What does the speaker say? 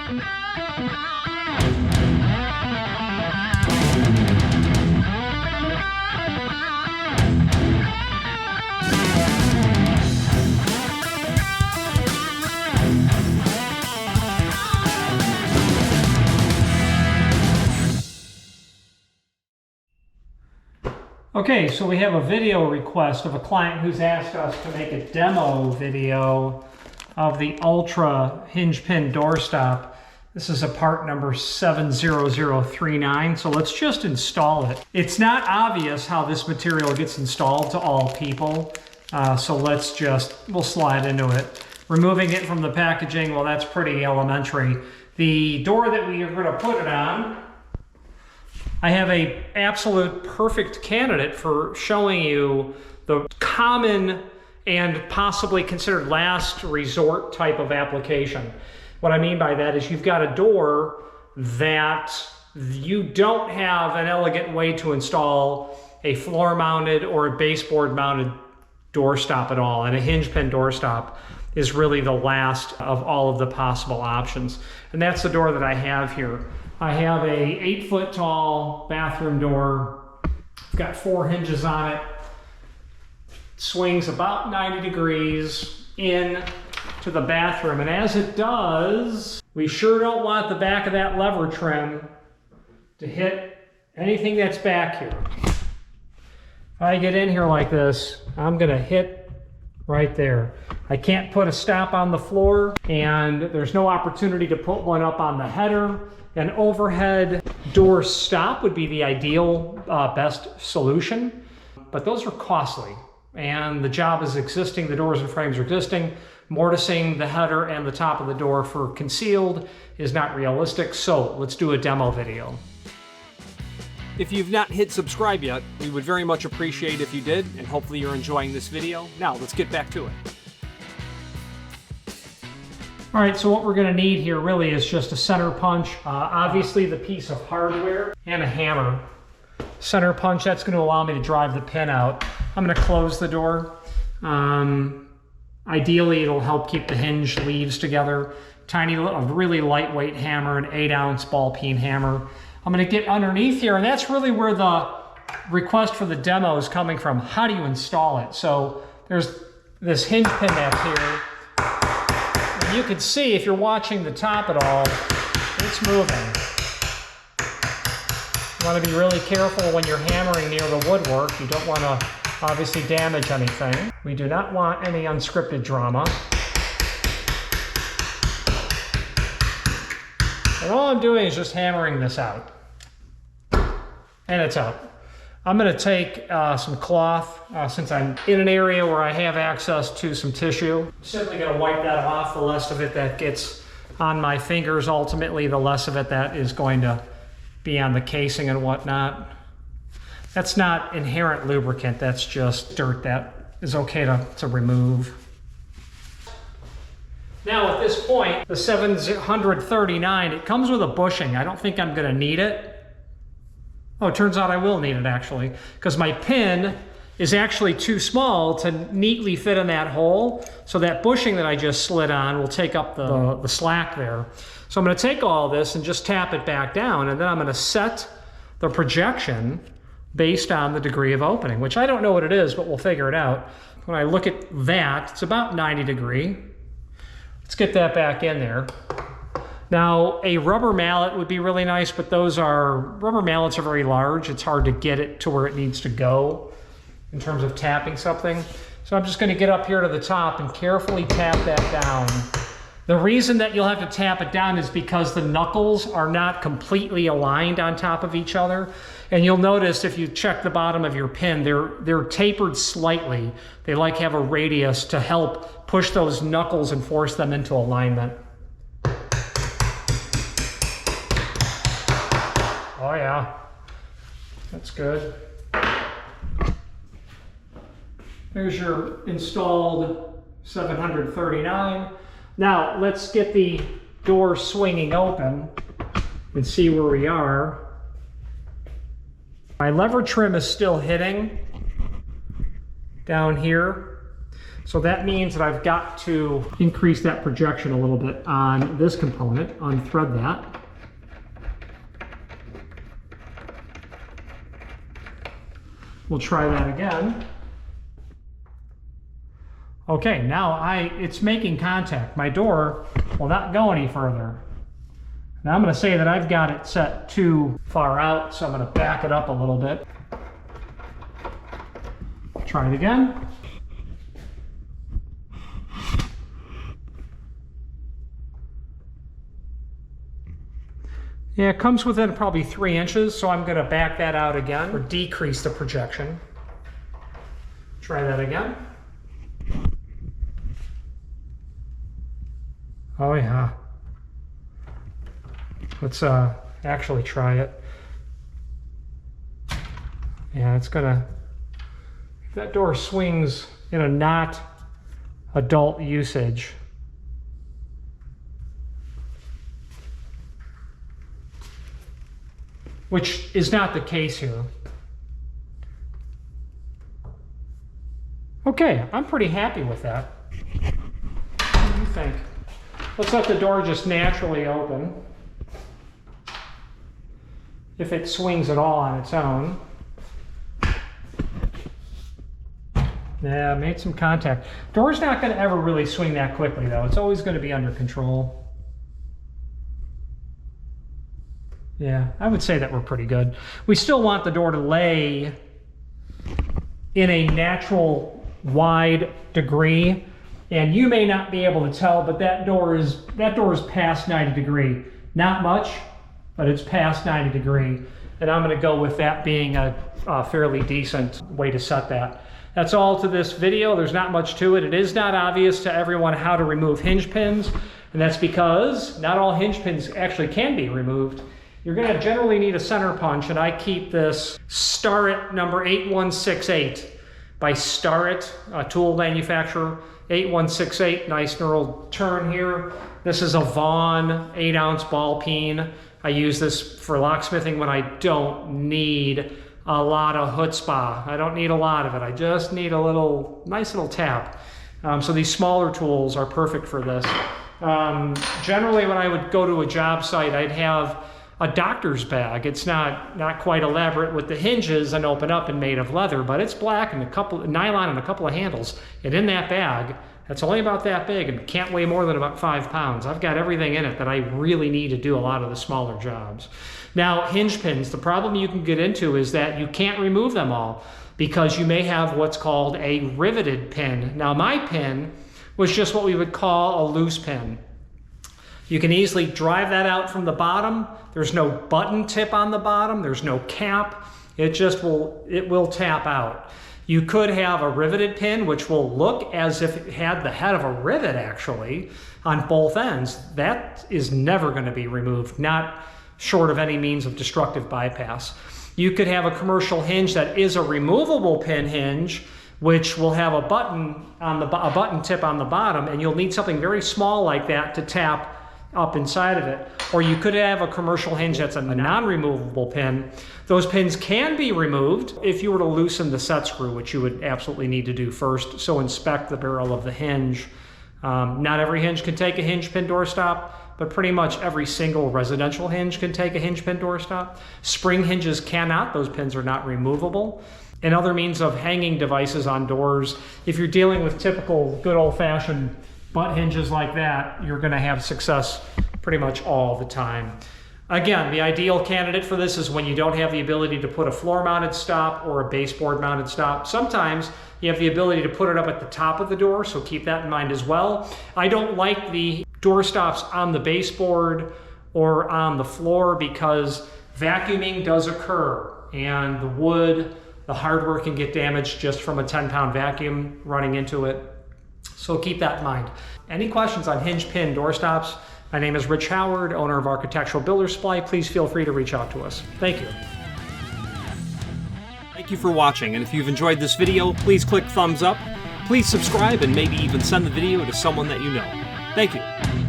Okay, so we have a video request of a client who's asked us to make a demo video of the Ultra Hinge Pin Door Stop. This is a part number 70039, so let's just install it. It's not obvious how this material gets installed to all people, so we'll slide into it. Removing it from the packaging, well, that's pretty elementary. The door that we are going to put it on, I have an absolute perfect candidate for showing you the common and possibly considered last resort type of application. What I mean by that is you've got a door that you don't have an elegant way to install a floor mounted or a baseboard mounted door stop at all, and a hinge pin door stop is really the last of all of the possible options. And that's the door that I have here. I have a 8-foot tall bathroom door. I've got 4 hinges on it. Swings about 90 degrees in to the bathroom. And as it does, we sure don't want the back of that lever trim to hit anything that's back here. If I get in here like this, I'm gonna hit right there. I can't put a stop on the floor, and there's no opportunity to put one up on the header. An overhead door stop would be the ideal best solution, but those are costly, and the job is existing. The doors and frames are existing. Mortising the header and the top of the door for concealed is not realistic, so let's do a demo video. If you've not hit subscribe yet, we would very much appreciate if you did, and hopefully you're enjoying this video. Now, let's get back to it. All right, so what we're gonna need here really is just a center punch, obviously the piece of hardware, and a hammer. Center punch, that's gonna allow me to drive the pin out. I'm gonna close the door. Ideally, it'll help keep the hinge leaves together. A really lightweight hammer, an 8-ounce ball peen hammer. I'm gonna get underneath here, and that's really where the request for the demo is coming from. How do you install it? So there's this hinge pin that's here. You can see, if you're watching the top at all, it's moving. You want to be really careful when you're hammering near the woodwork. You don't want to obviously damage anything. We do not want any unscripted drama. And all I'm doing is just hammering this out. And it's out. I'm going to take some cloth, since I'm in an area where I have access to some tissue. I'm simply going to wipe that off. The less of it that gets on my fingers, ultimately, the less of it that is going to be on the casing and whatnot. That's not inherent lubricant. That's just dirt that is okay to remove. Now at this point, the 739, it comes with a bushing. I don't think I'm going to need it. Oh, it turns out I will need it actually, because my pin is actually too small to neatly fit in that hole. So that bushing that I just slid on will take up the slack there. So I'm going to take all this and just tap it back down, and then I'm going to set the projection based on the degree of opening, which I don't know what it is, but we'll figure it out. When I look at that, it's about 90 degree. Let's get that back in there. Now, a rubber mallet would be really nice, but rubber mallets are very large. It's hard to get it to where it needs to go in terms of tapping something. So I'm just going to get up here to the top and carefully tap that down. The reason that you'll have to tap it down is because the knuckles are not completely aligned on top of each other. And you'll notice if you check the bottom of your pin, they're tapered slightly. They have a radius to help push those knuckles and force them into alignment. Oh yeah, that's good. There's your installed 739. Now let's get the door swinging open and see where we are. My lever trim is still hitting down here. So that means that I've got to increase that projection a little bit on this component, unthread that. We'll try that again. Okay, now it's making contact. My door will not go any further. Now I'm going to say that I've got it set too far out, so I'm going to back it up a little bit. Try it again. Yeah, it comes within probably 3 inches, so I'm going to back that out again, or decrease the projection. Try that again. Oh yeah. Let's actually try it. Yeah, it's gonna, if that door swings in a not adult usage, which is not the case here. Okay, I'm pretty happy with that. What do you think? Let's let the door just naturally open. If it swings at all on its own. Yeah, made some contact. Door's not going to ever really swing that quickly though. It's always going to be under control. Yeah, I would say that we're pretty good. We still want the door to lay in a natural wide degree, and you may not be able to tell, but that door is past 90 degree. Not much, but it's past 90 degree, and I'm going to go with that being a fairly decent way to set that. That's all to this video. There's not much to it. It is not obvious to everyone how to remove hinge pins, and that's because not all hinge pins actually can be removed. You're going to generally need a center punch, and I keep this Starrett number 8168 by Starrett, a tool manufacturer. 8168, nice knurled turn here. This is a Vaughan 8-ounce ball peen. I use this for locksmithing when I don't need a lot of chutzpah. I don't need a lot of it. I just need a little, nice little tap. So these smaller tools are perfect for this. Generally, when I would go to a job site, I'd have a doctor's bag. It's not quite elaborate with the hinges and open up and made of leather, but it's black and a couple nylon and a couple of handles. And in that bag, that's only about that big and can't weigh more than about 5 pounds. I've got everything in it that I really need to do a lot of the smaller jobs. Now, hinge pins, the problem you can get into is that you can't remove them all because you may have what's called a riveted pin. Now, my pin was just what we would call a loose pin. You can easily drive that out from the bottom. There's no button tip on the bottom. There's no cap. It will tap out. You could have a riveted pin, which will look as if it had the head of a rivet actually on both ends. That is never going to be removed, not short of any means of destructive bypass. You could have a commercial hinge that is a removable pin hinge, which will have a button tip on the bottom, and you'll need something very small like that to tap up inside of it. Or you could have a commercial hinge that's a non-removable pin. Those pins can be removed if you were to loosen the set screw, which you would absolutely need to do first. So inspect the barrel of the hinge. Not every hinge can take a hinge pin door stop, but pretty much every single residential hinge can take a hinge pin door stop. Spring hinges cannot. Those pins are not removable. And other means of hanging devices on doors, if you're dealing with typical good old-fashioned butt hinges like that, you're going to have success pretty much all the time. Again, the ideal candidate for this is when you don't have the ability to put a floor-mounted stop or a baseboard mounted stop. Sometimes you have the ability to put it up at the top of the door, so keep that in mind as well. I don't like the door stops on the baseboard or on the floor because vacuuming does occur, and the wood, the hardware can get damaged just from a 10-pound vacuum running into it. So keep that in mind. Any questions on hinge pin door stops? My name is Rich Howard, owner of Architectural Builder Supply. Please feel free to reach out to us. Thank you. Thank you for watching, and if you've enjoyed this video, please click thumbs up. Please subscribe and maybe even send the video to someone that you know. Thank you.